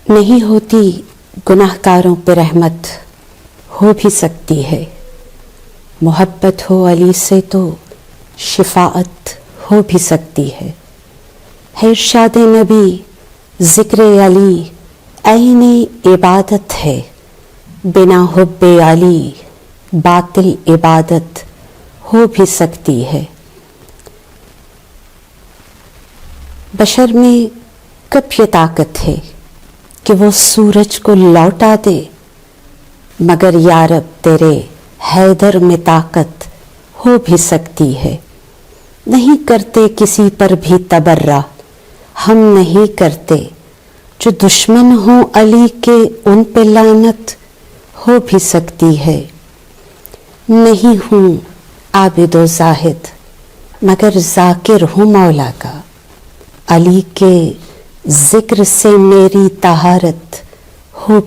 نہیں ہوتی گناہگاروں پہ رحمت، ہو بھی سکتی ہے، محبت ہو علی سے تو شفاعت ہو بھی سکتی ہے ارشاد نبی ذکر علی عین عبادت ہے، بنا حب علی باطل عبادت ہو بھی سکتی ہے۔ بشر میں کب یہ طاقت ہے کہ وہ سورج کو لوٹا دے، مگر یارب تیرے حیدر میں طاقت ہو بھی سکتی ہے۔ نہیں کرتے کسی پر بھی تبرہ، ہم نہیں کرتے، جو دشمن ہوں علی کے ان پہ لعنت ہو بھی سکتی ہے۔ نہیں ہوں عابد و زاہد مگر ذاکر ہوں مولا کا، علی کے ذکر سے میری طہارت